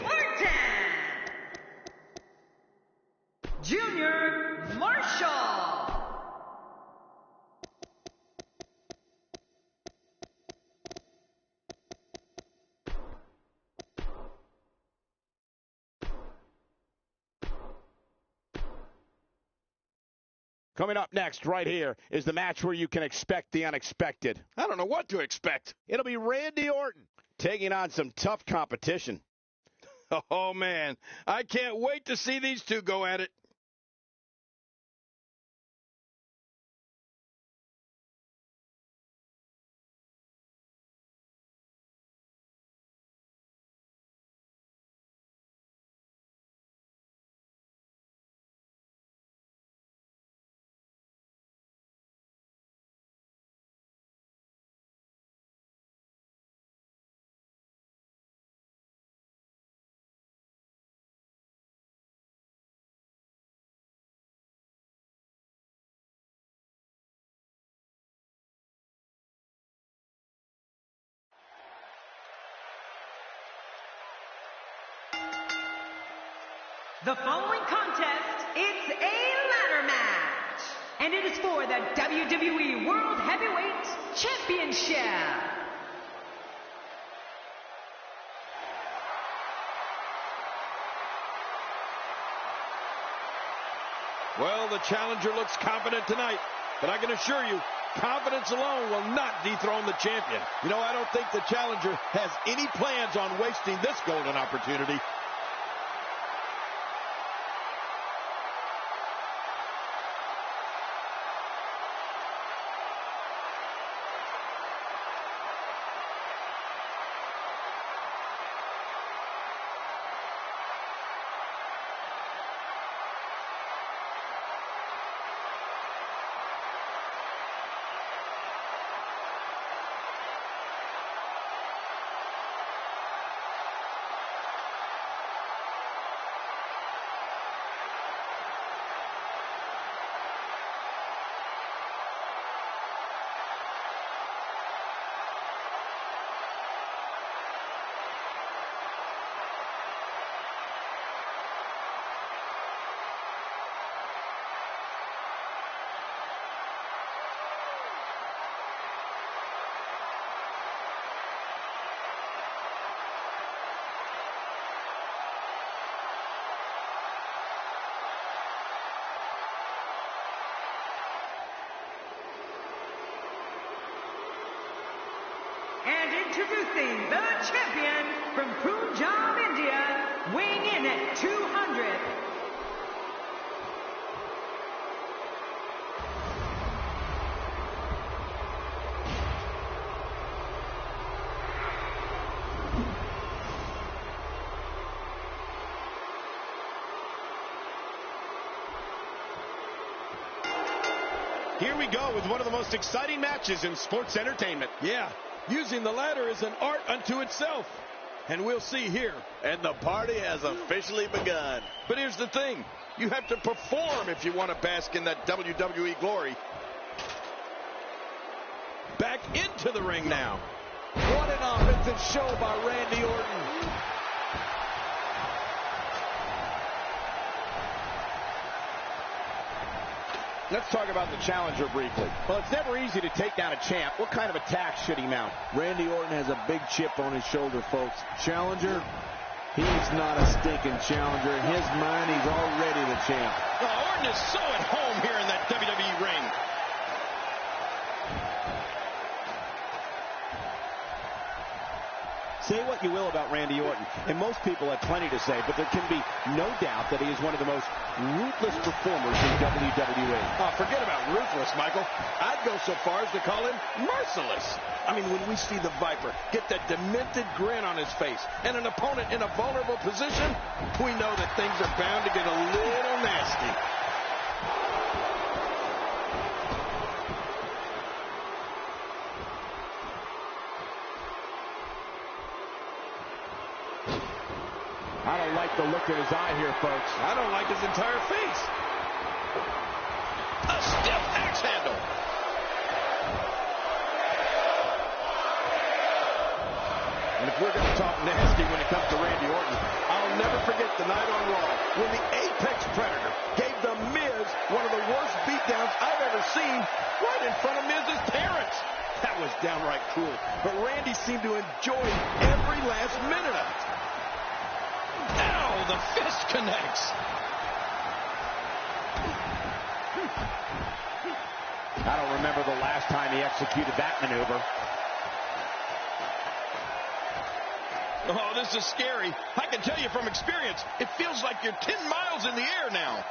Orten. Junior Marshall. Coming up next, right here, is the match where you can expect the unexpected. I don't know what to expect. It'll be Randy Orton taking on some tough competition. Oh, man. I can't wait to see these two go at it. The following contest, it's a ladder match, and it is for the WWE World Heavyweight Championship. Well, the challenger looks confident tonight, but I can assure you, confidence alone will not dethrone the champion. You know, I don't think the challenger has any plans on wasting this golden opportunity. And introducing the champion from Punjab, India, weighing in at 200. Here we go with one of the most exciting matches in sports entertainment. Yeah, using the ladder is an art unto itself. And we'll see here. And the party has officially begun. But here's the thing. You have to perform if you want to bask in that WWE glory. Back into the ring now. What an offensive show by Randy Orton. Let's talk about the challenger briefly. Well, it's never easy to take down a champ. What kind of attack should he mount? Randy Orton has a big chip on his shoulder, folks. Challenger, he's not a stinking challenger. In his mind, he's already the champ. Oh, Orton is so at home here in that WWE ring. Say what you will about Randy Orton, and most people have plenty to say, but there can be no doubt that he is one of the most ruthless performers in WWE. Oh, forget about ruthless, Michael. I'd go so far as to call him merciless. I mean, when we see the Viper get that demented grin on his face and an opponent in a vulnerable position, we know that things are bound to get a little nasty. I don't like the look in his eye here, folks. I don't like his entire face. A stiff axe handle. And if we're going to talk nasty when it comes to Randy Orton, I'll never forget the night on Raw when the Apex Predator gave The Miz one of the worst beatdowns I've ever seen right in front of Miz's parents. That was downright cruel, but Randy seemed to enjoy every last minute of it. Ow, the fist connects. I don't remember the last time he executed that maneuver. Oh, this is scary. I can tell you from experience, it feels like you're 10 miles in the air now.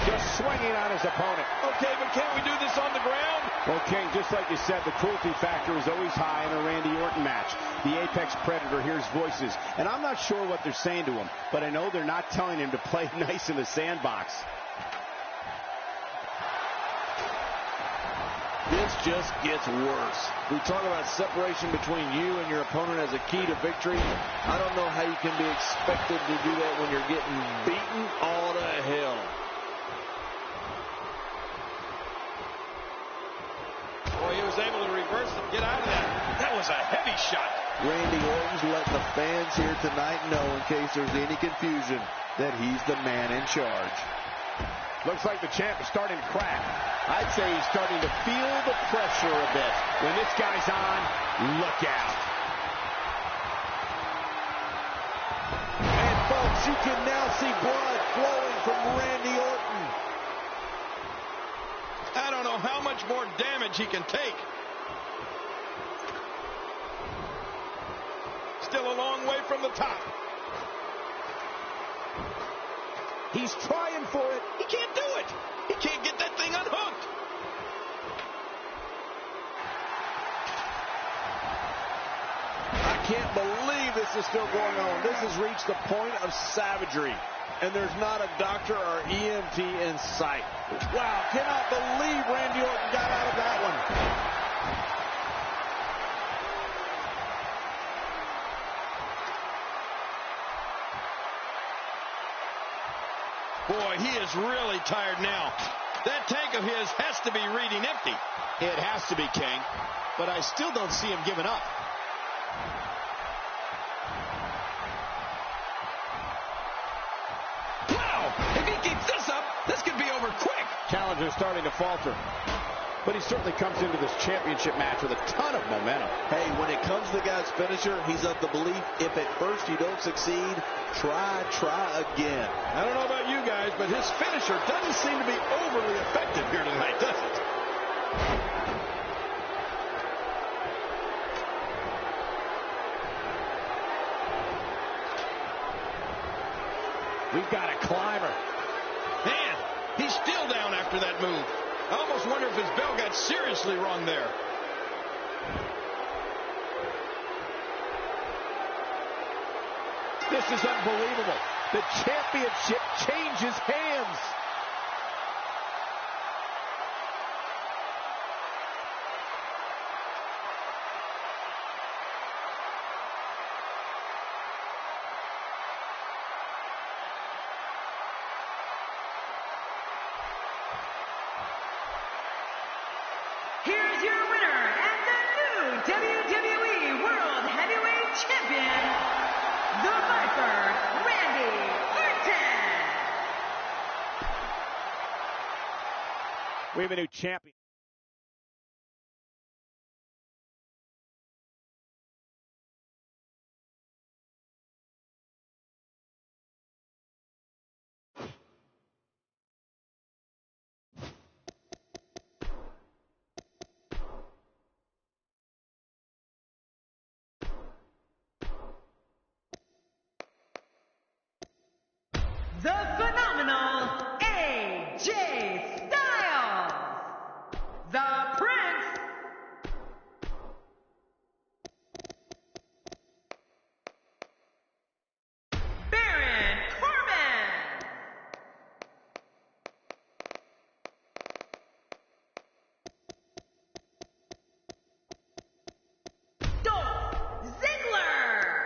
Just swinging on his opponent. Okay, but can't we do this on the ground? Well, King, just like you said, the cruelty factor is always high in a Randy Orton match. The Apex Predator hears voices, and I'm not sure what they're saying to him, but I know they're not telling him to play nice in the sandbox. This just gets worse. We talk about separation between you and your opponent as a key to victory. I don't know how you can be expected to do that when you're getting beaten all to hell. Boy, he was able to reverse it, get out of that. That was a heavy shot. Randy Orton's letting the fans here tonight know, in case there's any confusion, that he's the man in charge. Looks like the champ is starting to crack. I'd say he's starting to feel the pressure a bit. When this guy's on, look out. And folks, you can now see blood flowing from Randy Orton. I don't know how much more damage he can take. Still a long way from the top. He's trying for it. He can't do it. He can't get that thing unhooked. I can't believe this is still going on. This has reached the point of savagery, and there's not a doctor or EMT in sight. Wow, cannot believe Randy Orton got out of that one. Boy, he is really tired now. That tank of his has to be reading empty. It has to be, King, but I still don't see him giving up. Wow! If he keeps this up, this could be over quick. Challenger's starting to falter, but he certainly comes into this championship match with a ton of momentum. Hey, when it comes to the guy's finisher, he's of the belief if at first you don't succeed, try again. I don't know about you guys, but his finisher doesn't seem to be overly effective here tonight, does it? We've got a climber. Man, he's still down after that move. I almost wonder if his bell got seriously wrong there. This is unbelievable. The championship changes hands. Here's your winner and the new WWE World Heavyweight Champion, the Viper, Randy Orton. We have a new champion. The phenomenal AJ Styles, the Prince, Baron Corbin, Dolph Ziggler,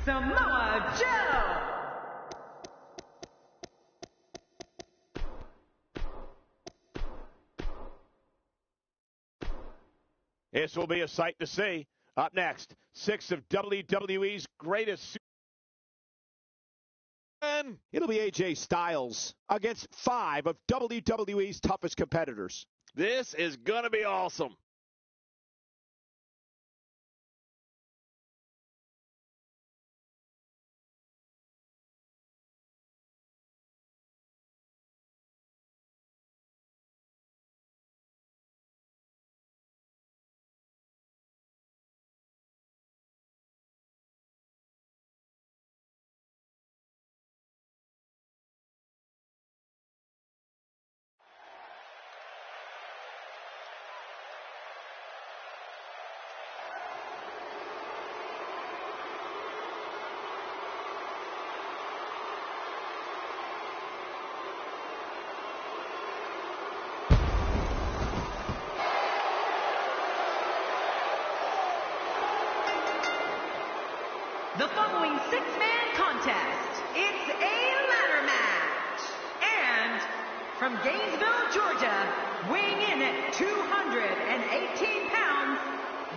Samoa Joe. This will be a sight to see. Up next, 6 of WWE's greatest. And it'll be AJ Styles against 5 of WWE's toughest competitors. This is going to be awesome. The following six-man contest, it's a ladder match. And from Gainesville, Georgia, weighing in at 218 pounds,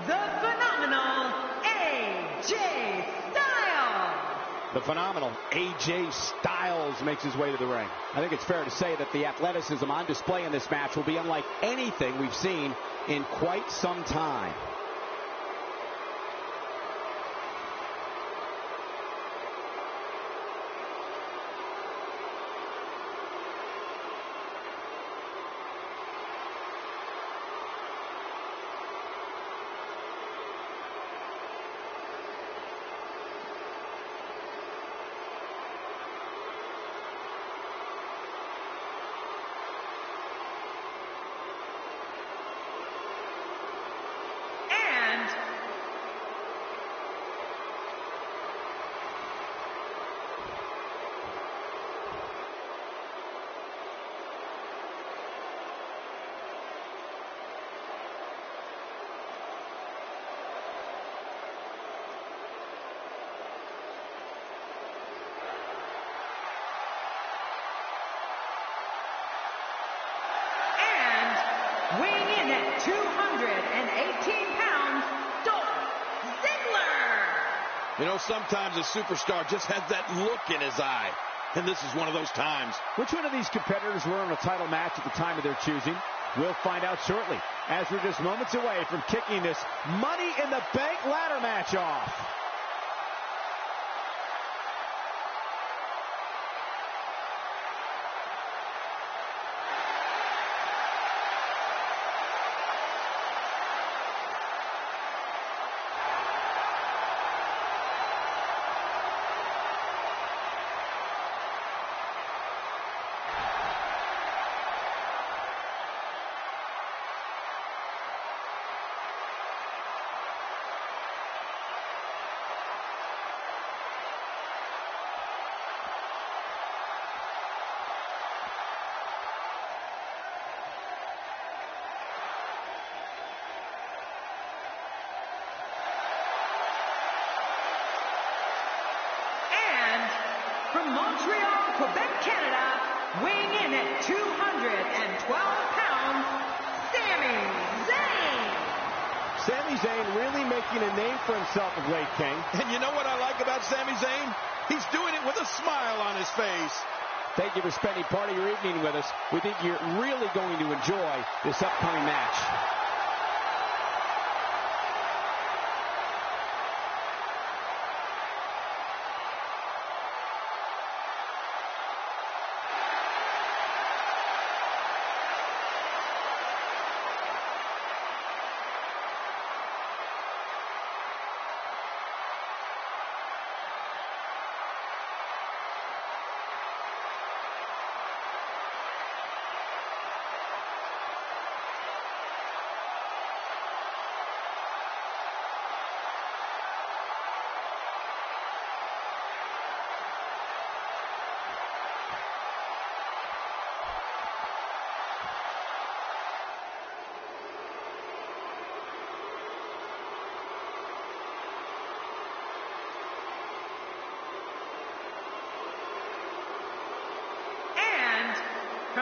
the phenomenal AJ Styles. The phenomenal AJ Styles makes his way to the ring. I think it's fair to say that the athleticism on display in this match will be unlike anything we've seen in quite some time. Weighing in at 218 pounds, Dolph Ziggler. You know, sometimes a superstar just has that look in his eye. And this is one of those times. Which one of these competitors were in a title match at the time of their choosing? We'll find out shortly, as we're just moments away from kicking this Money in the Bank ladder match off. From Montreal, Quebec, Canada, weighing in at 212 pounds, Sami Zayn. Sami Zayn really making a name for himself of late, King. And you know what I like about Sami Zayn? He's doing it with a smile on his face. Thank you for spending part of your evening with us. We think you're really going to enjoy this upcoming match.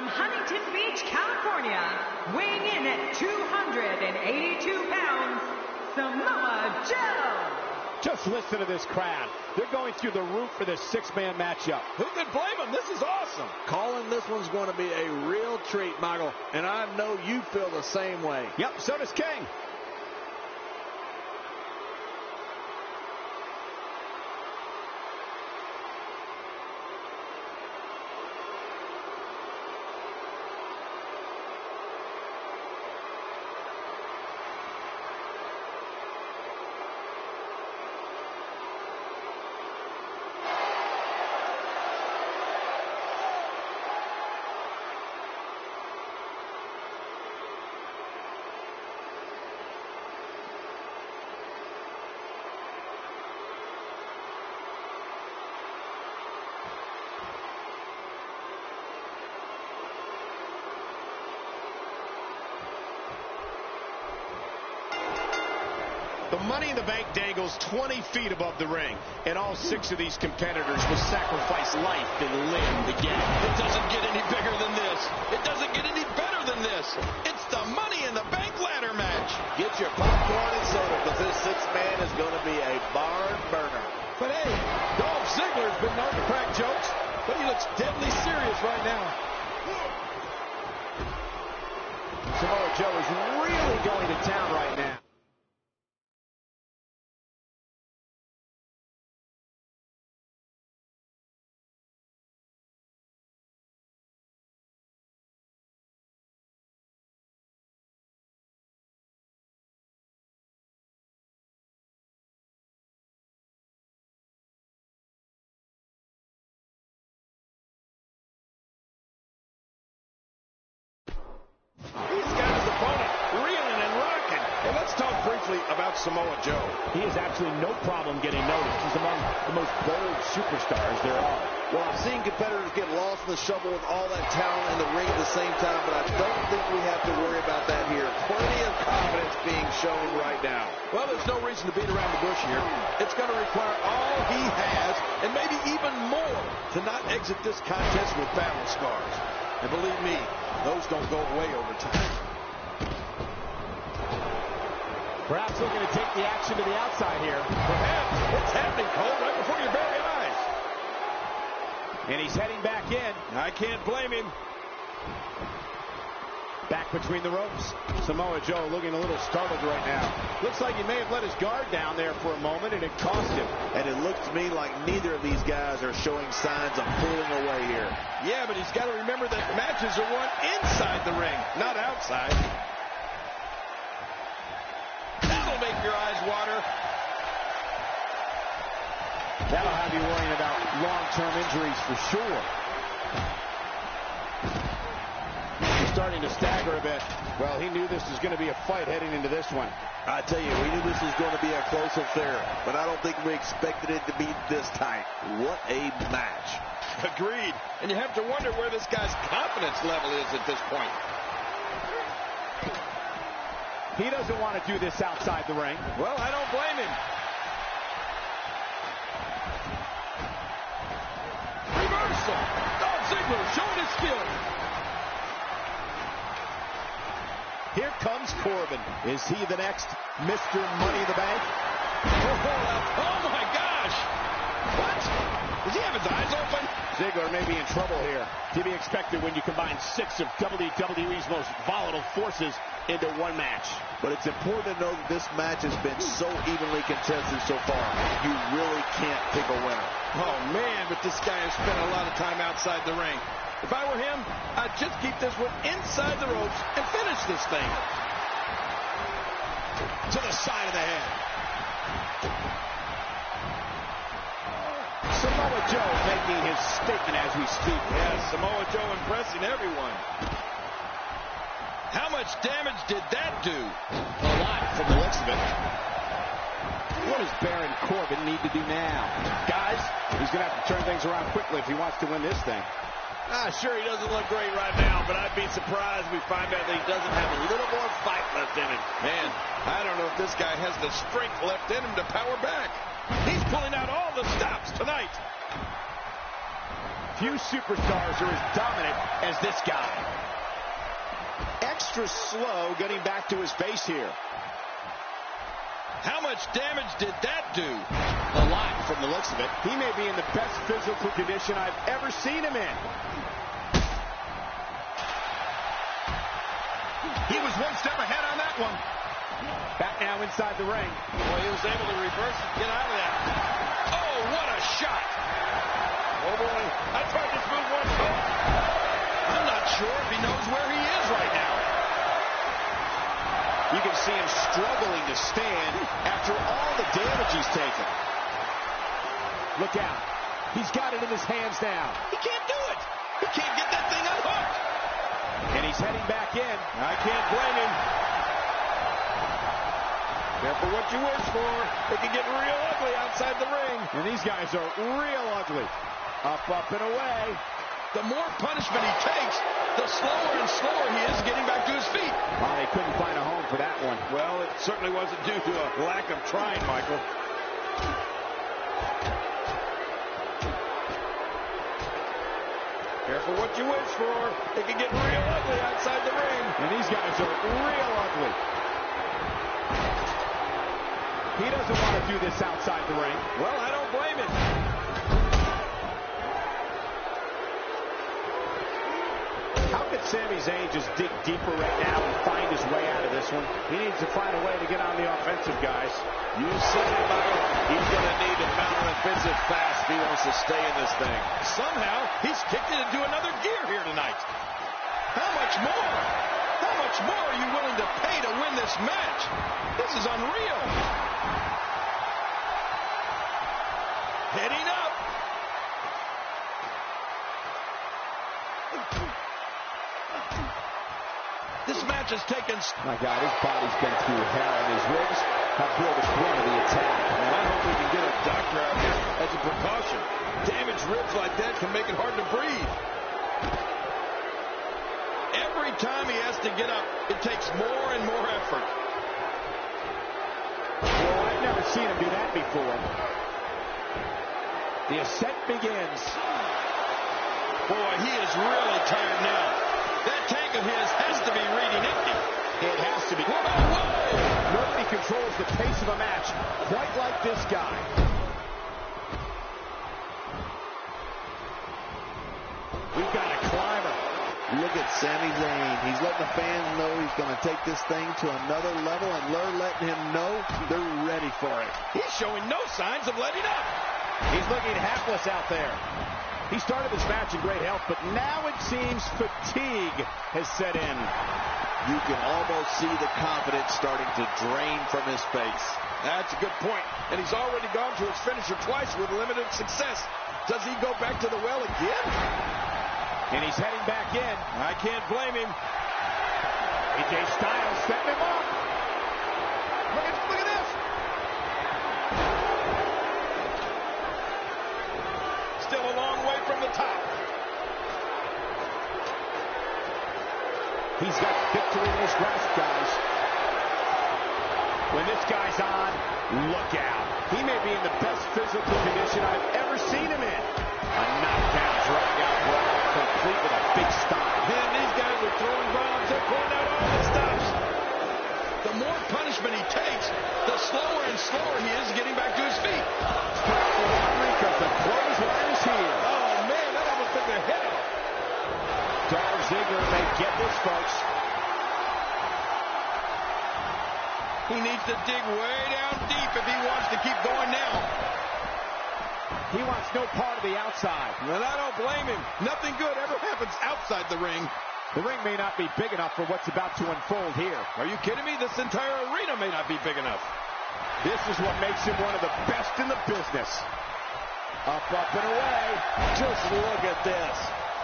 from Huntington Beach, California, weighing in at 282 pounds, Samoa Joe. Just listen to this crowd. They're going through the roof for this six-man matchup. Who could blame them? This is awesome. Calling this one's going to be a real treat, Michael, and I know you feel the same way. Yep, so does King. The Money in the Bank dangles 20 feet above the ring, and all 6 of these competitors will sacrifice life and limb to get it. It doesn't get any bigger than this. It doesn't get any better than this. It's the Money in the Bank ladder match. Get your popcorn and soda, because this six-man is going to be a barn burner. But hey, Dolph Ziggler's been known to crack jokes, but he looks deadly serious right now. Samoa Joe is really going to town right now. Let's talk briefly about Samoa Joe. He has absolutely no problem getting noticed. He's among the most bold superstars there are. Well, I've seen competitors get lost in the shuffle with all that talent in the ring at the same time, but I don't think we have to worry about that here. Plenty of confidence being shown right now. Well, there's no reason to beat around the bush here. It's going to require all he has, and maybe even more, to not exit this contest with battle scars. And believe me, those don't go away over time. Perhaps looking to take the action to the outside here. Perhaps. It's happening, Cole, right before your very eyes. And he's heading back in. I can't blame him. Back between the ropes. Samoa Joe looking a little startled right now. Looks like he may have let his guard down there for a moment, and it cost him. And it looks to me like neither of these guys are showing signs of pulling away here. Yeah, but he's got to remember that matches are won inside the ring, not outside. That'll make your eyes water. That'll have you worrying about long-term injuries for sure. He's starting to stagger a bit. Well, he knew this was going to be a fight heading into this one. I tell you, we knew this was going to be a close affair, but I don't think we expected it to be this tight. What a match. Agreed. And you have to wonder where this guy's confidence level is at this point. He doesn't want to do this outside the ring. Well, I don't blame him. Reversal. Dolph Ziggler showing his skill. Here comes Corbin. Is he the next Mr. Money in the Bank? Oh my gosh. What? Does he have his eyes open? Ziggler may be in trouble here. To be expected when you combine 6 of WWE's most volatile forces into one match. But it's important to know that this match has been so evenly contested so far. You really can't pick a winner. Oh, man, but this guy has spent a lot of time outside the ring. If I were him, I'd just keep this one inside the ropes and finish this thing. To the side of the head. Samoa Joe making his statement as we speak. Yeah, Samoa Joe impressing everyone. How much damage did that do? A lot from the looks of it. What does Baron Corbin need to do now? Guys, he's going to have to turn things around quickly if he wants to win this thing. Sure, he doesn't look great right now, but I'd be surprised if we find out that he doesn't have a little more fight left in him. Man, I don't know if this guy has the strength left in him to power back. He's pulling out all the stops tonight. Few superstars are as dominant as this guy. Extra slow getting back to his base here. How much damage did that do? A lot from the looks of it. He may be in the best physical condition I've ever seen him in. He was one step ahead on that one. Back now inside the ring. Well, he was able to reverse and get out of that. Oh, what a shot. Oh, boy. I tried this move once. I'm not sure if he knows where he is right now. You can see him struggling to stand after all the damage he's taken. Look out. He's got it in his hands now. He can't do it. He can't get that thing unhooked. And he's heading back in. I can't blame him. Careful what you wish for. It can get real ugly outside the ring. And these guys are real ugly. Up, up, and away. The more punishment he takes, the slower and slower he is getting back to his feet. Well, they couldn't find a home for that one. Well, it certainly wasn't due to a lack of trying, Michael. Careful what you wish for. It can get real ugly outside the ring. And these guys are real ugly. He doesn't want to do this outside the ring. Well, I don't blame him. How could Sami Zayn just dig deeper right now and find his way out of this one? He needs to find a way to get on the offensive, guys. You said it, Michael. He's going to need to mount an offensive fast if he wants to stay in this thing. Somehow, he's kicked it into another gear here tonight. How much more? How much more are you willing to pay to win this match? This is unreal. Heading up. This match has taken... My God, his body's been through hell, and his ribs have bore the brunt of the attack. I hope we can get a doctor out here as a precaution. Damaged ribs like that can make it hard to breathe. Every time he has to get up, it takes more and more effort. Well, I've never seen him do that before. The ascent begins. Boy, he is really tired now. That tank of his has to be reading empty. It has to be. Whoa, whoa. Nobody controls the pace of a match quite like this guy. We've got a climber. Look at Sami Zayn. He's letting the fans know he's going to take this thing to another level, and they're letting him know they're ready for it. He's showing no signs of letting up. He's looking hapless out there. He started this match in great health, but now it seems fatigue has set in. You can almost see the confidence starting to drain from his face. That's a good point. And he's already gone to his finisher twice with limited success. Does he go back to the well again? And he's heading back in. I can't blame him. AJ Styles setting him up. Look at this. Still a long way from the top. He's got victory in his grasp, guys. When this guy's on, look out. He may be in the best physical condition I've ever seen him in. A knockdown, drag-out brawl, complete with a big stomp. Man, these guys are throwing bombs. They're pulling out all the stops. The more punishment he takes, the slower and slower he is getting back to his feet. Careful, because the clothesline is here. Oh, man, that almost took their head off. Dolph Ziggler may get this, folks. He needs to dig way down deep if he wants to keep going now. He wants no part of the outside. And I don't blame him. Nothing good ever happens outside the ring. The ring may not be big enough for what's about to unfold here. Are you kidding me? This entire arena may not be big enough. This is what makes him one of the best in the business. Up, up, and away. Just look at this.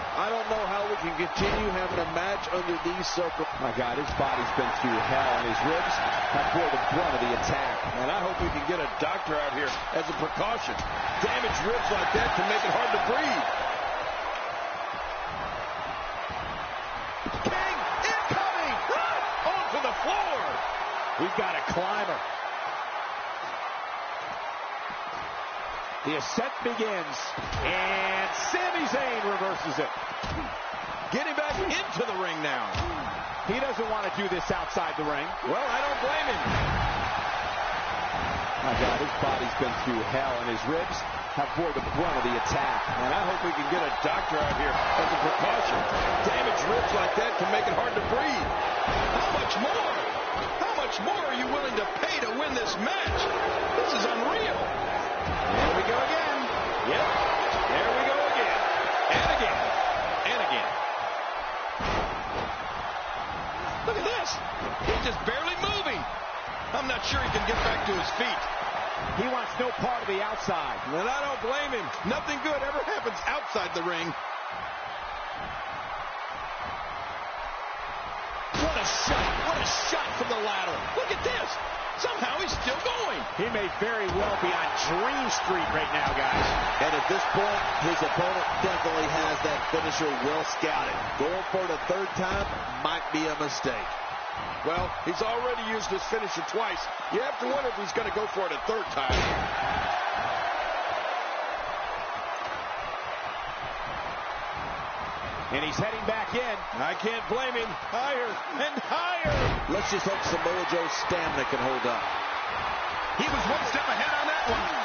I don't know how we can continue having a match under these circumstances. My God, his body's been through hell, and his ribs have bore the brunt of the attack. And I hope we can get a doctor out here as a precaution. Damaged ribs like that can make it hard to breathe. King incoming! Onto the floor! We've got a climber. The ascent begins, and Sami Zayn reverses it. Getting back into the ring now. He doesn't want to do this outside the ring. Well, I don't blame him. My God, his body's been through hell, and his ribs have bore the brunt of the attack. And I hope we can get a doctor out here as a precaution. Damaged ribs like that can make it hard to breathe. How much more? How much more are you willing to pay to win this match? This is unreal. Here we go again. Yep. There we go again. And again. And again. Look at this. He's just barely moving. I'm not sure he can get back to his feet. He wants no part of the outside. And I don't blame him. Nothing good ever happens outside the ring. What a shot. What a shot from the ladder. Look at this. Somehow he's still going. He may very well be on Dream Street right now, guys. And at this point, his opponent definitely has that finisher well scouted. Going for it a third time might be a mistake. Well, he's already used his finisher twice. You have to wonder if he's going to go for it a third time. And he's heading back in. I can't blame him. Higher and higher. Let's just hope Samoa Joe's stamina can hold up. He was one step ahead on that one.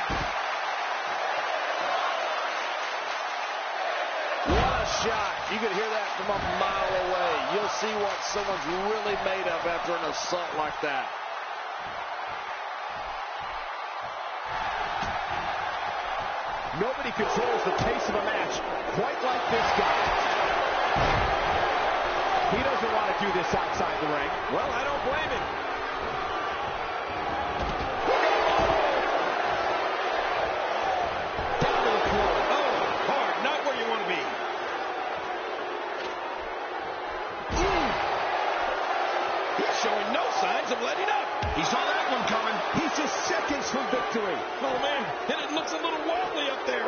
What a shot. You can hear that from a mile away. You'll see what someone's really made of after an assault like that. Nobody controls the pace of a match quite like this guy. He doesn't want to do this outside the ring. Well, I don't blame him. Down to the floor. Oh, hard. Not where you want to be. He's showing no signs of letting up. He saw that one coming. He's just seconds from victory. Oh, man. And it looks a little wobbly up there.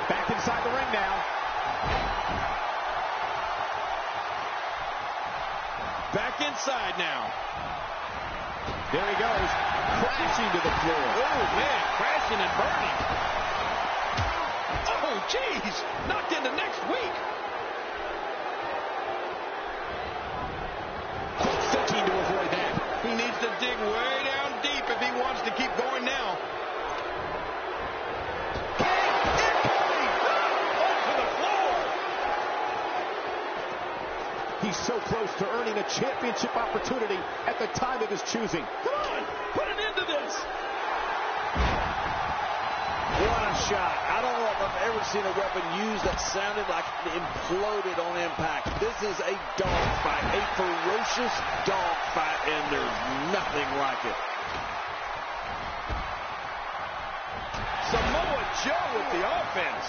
Back inside the ring now. Back inside now. There he goes, crashing to the floor. Oh, man, crashing and burning. Oh, jeez, knocked into next week. Thinking to avoid that. He needs to dig way down deep if he wants to keep going now. He's so close to earning a championship opportunity at the time of his choosing. Come on, put an end to this. What a shot. I don't know if I've ever seen a weapon used that sounded like it imploded on impact. This is a dogfight, a ferocious dogfight, and there's nothing like it. Samoa Joe with the offense.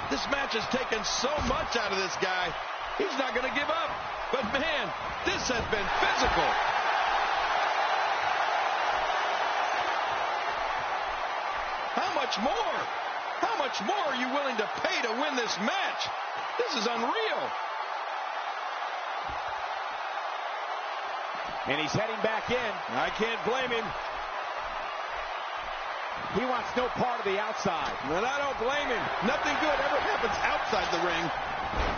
This match has taken so much out of this guy. He's not going to give up. But, man, this has been physical. How much more? How much more are you willing to pay to win this match? This is unreal. And he's heading back in. I can't blame him. He wants no part of the outside. And I don't blame him. Nothing good ever happens outside the ring.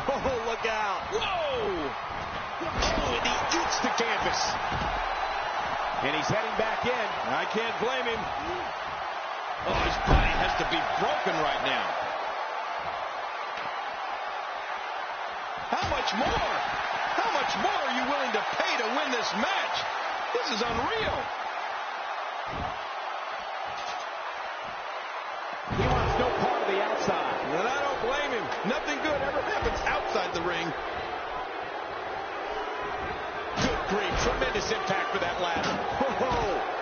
Oh, look out. Whoa! Oh, and he eats the canvas. And he's heading back in. I can't blame him. Oh, his body has to be broken right now. How much more? How much more are you willing to pay to win this match? This is unreal. He wants no part of the outside. And I don't blame him. Nothing good ever happens outside the ring. Good grief. Tremendous impact for that ladder.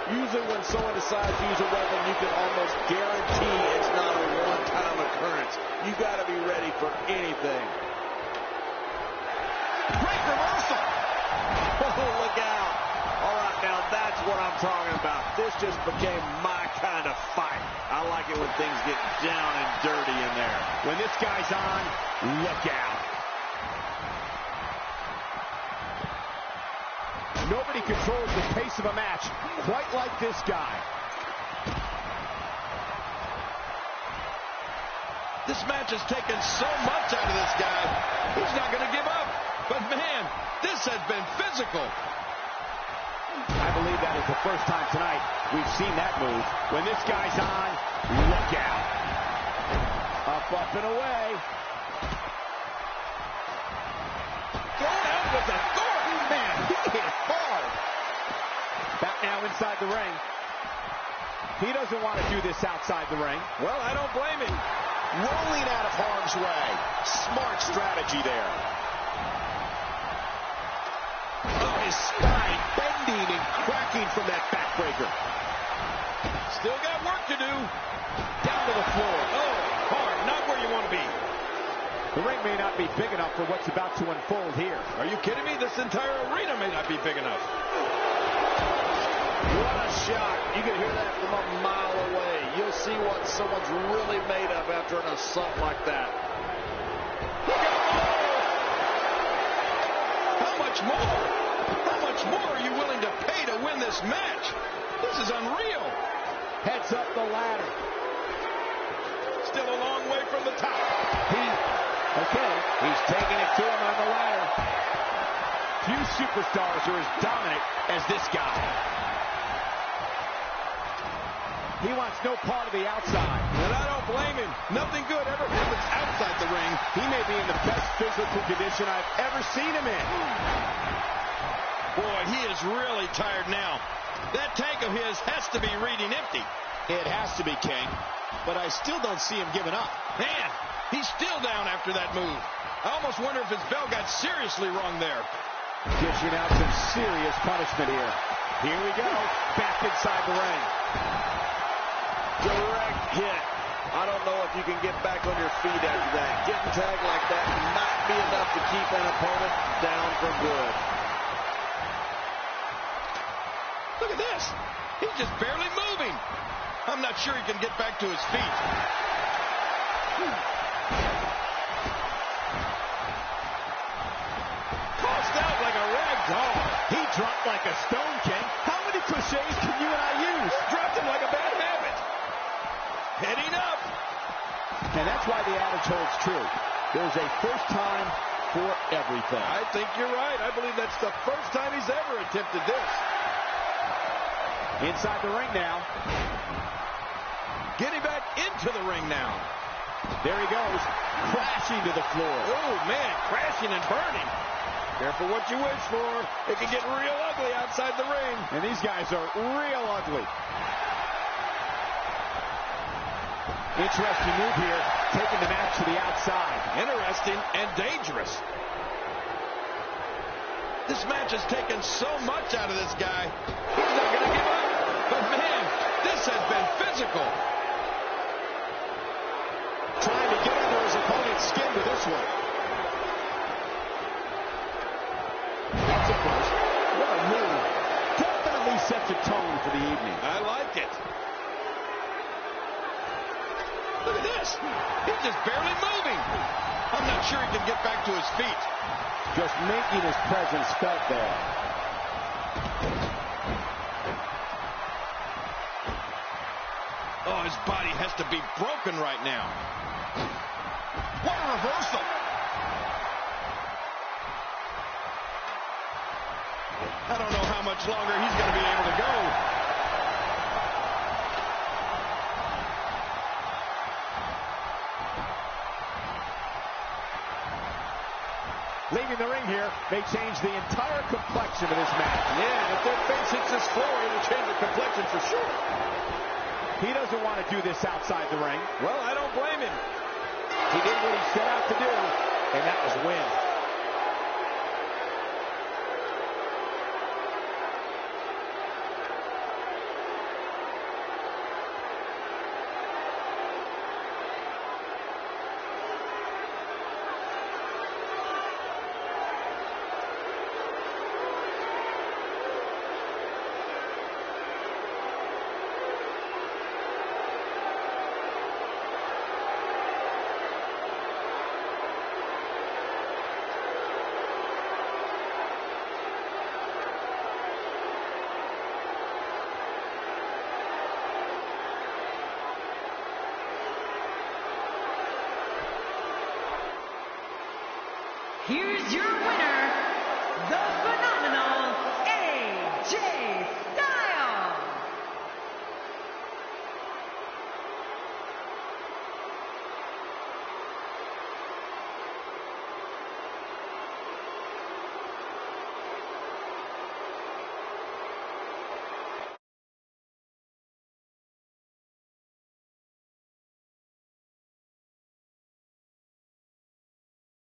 Usually when someone decides to use a weapon, you can almost guarantee it's not a one-time occurrence. You got to be ready for anything. Great reversal. Oh, look out. All right, now that's what I'm talking about. This just became my kind of fight. I like it when things get down and dirty in there. When this guy's on, look out. Nobody controls the pace of a match quite like this guy. This match has taken so much out of this guy. He's not going to give up. But, man, this has been physical. I believe that is the first time tonight we've seen that move. When this guy's on, look out. Up, and away. Thrown out with authority. Man, he hit hard. Back now inside the ring. He doesn't want to do this outside the ring. Well, I don't blame him. Rolling out of harm's way. Smart strategy there. Oh, his spine bending and cracking from that backbreaker. Still got work to do. Down to the floor. Oh, hard. Not where you want to be. The ring may not be big enough for what's about to unfold here. Are you kidding me? This entire arena may not be big enough. What a shot. You can hear that from a mile away. You'll see what someone's really made of after an assault like that. How much more? How much more are you willing to pay to win this match? This is unreal. Heads up the ladder. Still a long way from the top. He's taking it to him on the ladder. Few superstars are as dominant as this guy. He wants no part of the outside. And I don't blame him. Nothing good ever happens outside the ring. He may be in the best physical condition I've ever seen him in. Boy, he is really tired now. That tank of his has to be reading empty. It has to be, King. But I still don't see him giving up. Man, he's still down after that move. I almost wonder if his bell got seriously wrong there. Dishing out some serious punishment here. Here we go. Back inside the ring. Direct hit. I don't know if you can get back on your feet after that. Getting tagged like that might be enough to keep an opponent down for good. Look at this. He's just barely moving. I'm not sure he can get back to his feet. Tossed out like a rag doll. He dropped like a stone, King. How many cliches can you and I use? Dropped him like a bad habit. Heading up. And that's why the adage holds true. There's a first time for everything. I think you're right. I believe that's the first time he's ever attempted this. Inside the ring now. Getting back into the ring now. There he goes, crashing to the floor. Oh, man, crashing and burning. Careful what you wish for. It can get real ugly outside the ring. And these guys are real ugly. Interesting move here, taking the match to the outside. Interesting and dangerous. This match has taken so much out of this guy. He's not going to give up. But, man, this has been physical. Trying to get under his opponent's skin with this one. That's a burst. What a move. Definitely sets a tone for the evening. I like it. Look at this. He's just barely moving. I'm not sure he can get back to his feet. Just making his presence felt there. Oh, his body has to be broken right now. What a reversal. I don't know how much longer he's going to be able to go. Leaving the ring here may change the entire complexion of this match. Yeah, if their face hits this floor, it'll change the complexion for sure. He doesn't want to do this outside the ring. Well, I don't blame him. He did what he set out to do, and that was win. here's your winner, the phenomenal